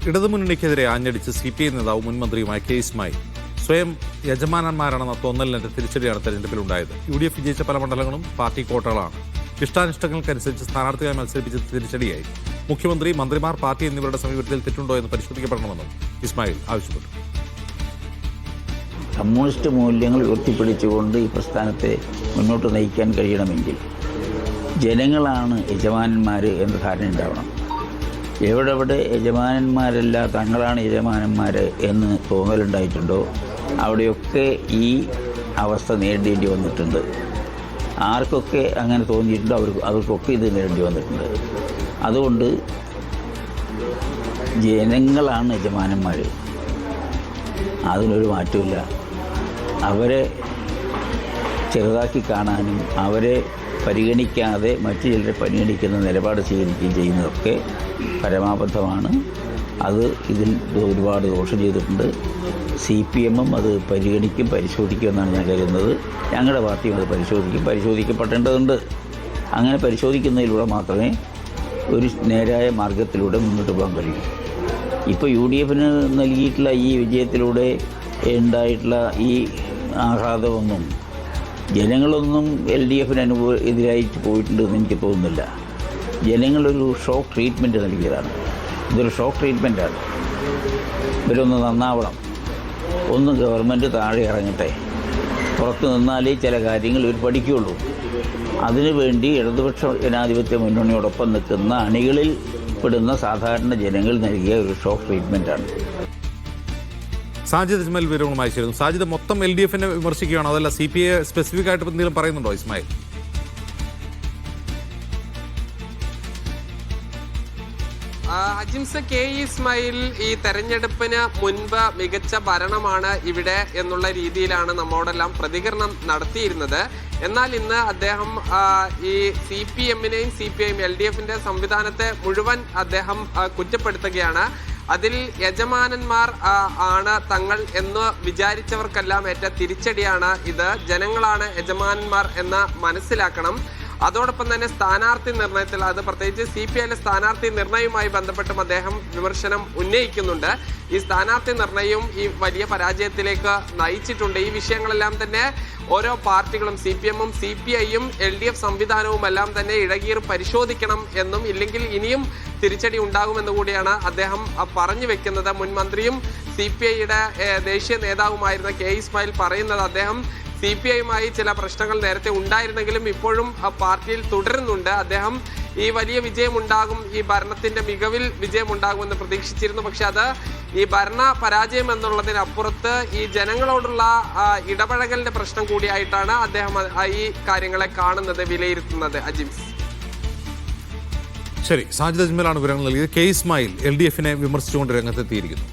ഇടതുമുന്നണിക്കെതിരെ ആഞ്ഞടിച്ച് CPI നേതാവ് മുൻ മന്ത്രിയുമായ കെ ഇസ്മായിൽ സ്വയം യജമാനന്മാരാണെന്ന തോന്നലിന്റെ തിരിച്ചടിയാണ് തെരഞ്ഞെടുപ്പിലുണ്ടായത്. UDF വിജയിച്ച പല മണ്ഡലങ്ങളും പാർട്ടി കോട്ടകളാണ്. ഇഷ്ടാനിഷ്ടങ്ങൾക്കനുസരിച്ച് സ്ഥാനാർത്ഥിയായി മത്സരിപ്പിച്ചത് തിരിച്ചടിയായി. മുഖ്യമന്ത്രി, മന്ത്രിമാർ, പാർട്ടി എന്നിവരുടെ സമീപനത്തിൽ തെറ്റുണ്ടോ എന്ന് പരിശോധിക്കപ്പെടണമെന്നും ഇസ്മായിൽ ആവശ്യപ്പെട്ടു. കമ്മ്യൂണിസ്റ്റ് മൂല്യങ്ങൾ ഉയർത്തിപ്പിടിച്ചുകൊണ്ട് ഈ പ്രസ്ഥാനത്തെ മുന്നോട്ട് നയിക്കാൻ കഴിയണമെങ്കിൽ ജനങ്ങളാണ് യജമാനന്മാർ എന്ന ധാരണ ഉണ്ടാവണം. എവിടെ യജമാനന്മാരല്ല തങ്ങളാണ് യജമാനന്മാർ എന്ന് തോന്നലുണ്ടായിട്ടുണ്ടോ അവിടെയൊക്കെ ഈ അവസ്ഥ നേരിടേണ്ടി വന്നിട്ടുണ്ട്. ആർക്കൊക്കെ അങ്ങനെ തോന്നിയിട്ടുണ്ടോ അവർക്കൊക്കെ ഇത് നേരിടേണ്ടി വന്നിട്ടുണ്ട്. അതുകൊണ്ട് ജനങ്ങളാണ് യജമാനന്മാർ, അതിനൊരു മാറ്റമില്ല. അവരെ ചെറുതാക്കി കാണാനും അവരെ പരിഗണിക്കാതെ മറ്റു ചിലരെ പരിഗണിക്കുന്ന നിലപാട് സ്വീകരിക്കുകയും ചെയ്യുന്നതൊക്കെ പരമാബദ്ധമാണ്. അത് ഇതിൽ ഒരുപാട് ദോഷം ചെയ്തിട്ടുണ്ട്. CPM അത് പരിശോധിക്കും എന്നാണ് ഞാൻ കരുതുന്നത്. ഞങ്ങളുടെ പാർട്ടിയും അത് പരിശോധിക്കപ്പെടേണ്ടതുണ്ട്. അങ്ങനെ പരിശോധിക്കുന്നതിലൂടെ മാത്രമേ ഒരു നേരായ മാർഗത്തിലൂടെ മുന്നോട്ട് പോകാൻ കഴിയൂ. ഇപ്പോൾ UDFന് നൽകിയിട്ടുള്ള ഈ വിജയത്തിലൂടെ ഉണ്ടായിട്ടുള്ള ഈ ആഹ്ലാദമൊന്നും ജനങ്ങളൊന്നും LDFന് എതിരായിട്ട് പോയിട്ടുണ്ടെന്ന് എനിക്ക് തോന്നുന്നില്ല. ജനങ്ങളൊരു ഷോക്ക് ട്രീറ്റ്മെൻറ്റ് നൽകിയതാണ്. ഇതൊരു ഷോക്ക് ട്രീറ്റ്മെൻറ്റാണ്. ഇവരൊന്ന് നന്നാവണം, ഒന്ന് ഗവൺമെൻറ് താഴെ ഇറങ്ങട്ടെ, പുറത്ത് നിന്നാലേ ചില കാര്യങ്ങൾ ഇവർ പഠിക്കുകയുള്ളൂ. അതിനുവേണ്ടി ഇടതുപക്ഷ ജനാധിപത്യ മുന്നണിയോടൊപ്പം നിൽക്കുന്ന അണികളിൽ പെടുന്ന സാധാരണ ജനങ്ങൾ നൽകിയ ഒരു ഷോക്ക് ട്രീറ്റ്മെൻറ്റാണ്. സാജിദ് ഇസ്മായിൽ വിവരങ്ങളുമായി ചേരുന്നു. സാജിദ്, മൊത്തം LDFനെ വിമർശിക്കുകയാണോ, അതല്ല CPI സ്പെസിഫിക് ആയിട്ട് എന്തെങ്കിലും പറയുന്നുണ്ടോ ഇസ്മായിൽ? അജിംസ്, കെ ഇസ്മായിൽ ഈ തെരഞ്ഞെടുപ്പിന് മുൻപ് മികച്ച ഭരണമാണ് ഇവിടെ എന്നുള്ള രീതിയിലാണ് നമ്മോടെല്ലാം പ്രതികരണം നടത്തിയിരുന്നത്. എന്നാൽ ഇന്ന് അദ്ദേഹം ഈ CPMനെയും CPIയും LDFന്റെ സംവിധാനത്തെ മുഴുവൻ അദ്ദേഹം കുറ്റപ്പെടുത്തുകയാണ്. അതിൽ യജമാനന്മാർ ആണ് തങ്ങൾ എന്ന് വിചാരിച്ചവർക്കെല്ലാം ഏറ്റ തിരിച്ചടിയാണ് ഇത്. ജനങ്ങളാണ് യജമാനന്മാർ എന്ന് മനസ്സിലാക്കണം. അതോടൊപ്പം തന്നെ സ്ഥാനാർത്ഥി നിർണയത്തിൽ, അത് പ്രത്യേകിച്ച് CPIയിലെ സ്ഥാനാർത്ഥി നിർണയവുമായി ബന്ധപ്പെട്ടും അദ്ദേഹം വിമർശനം ഉന്നയിക്കുന്നുണ്ട്. ഈ സ്ഥാനാർത്ഥി നിർണയവും ഈ വലിയ പരാജയത്തിലേക്ക് നയിച്ചിട്ടുണ്ട്. ഈ വിഷയങ്ങളെല്ലാം തന്നെ ഓരോ പാർട്ടികളും CPMും CPIയും LDF സംവിധാനവും എല്ലാം തന്നെ ഇഴകീർ പരിശോധിക്കണം എന്നും, ഇല്ലെങ്കിൽ ഇനിയും തിരിച്ചടി ഉണ്ടാകുമെന്ന് കൂടിയാണ് അദ്ദേഹം പറഞ്ഞു വെക്കുന്നത്. മുൻ മന്ത്രിയും CPIയുടെ ദേശീയ നേതാവുമായിരുന്ന കെ ഇസ്മായിൽ പറയുന്നത്, അദ്ദേഹം CPIയുമായി ചില പ്രശ്നങ്ങൾ നേരത്തെ ഉണ്ടായിരുന്നെങ്കിലും ഇപ്പോഴും പാർട്ടിയിൽ തുടരുന്നുണ്ട്. അദ്ദേഹം ഈ വലിയ വിജയമുണ്ടാകും, ഈ ഭരണത്തിന്റെ മികവിൽ വിജയമുണ്ടാകുമെന്ന് പ്രതീക്ഷിച്ചിരുന്നു. പക്ഷെ അത് ഈ ഭരണ പരാജയം എന്നുള്ളതിനപ്പുറത്ത് ഈ ജനങ്ങളോടുള്ള ഇടപഴകലിന്റെ പ്രശ്നം കൂടിയായിട്ടാണ് അദ്ദേഹം ഈ കാര്യങ്ങളെ കാണുന്നത്, വിലയിരുത്തുന്നത്. അജിംസ്. ശരി, സാജിദ് അജ്മലാണ് വിവരങ്ങൾ നൽകിയത്. കെ ഇസ്മായിൽ LDFനെ വിമർശിച്ചുകൊണ്ട് രംഗത്തെത്തിയിരിക്കുന്നു.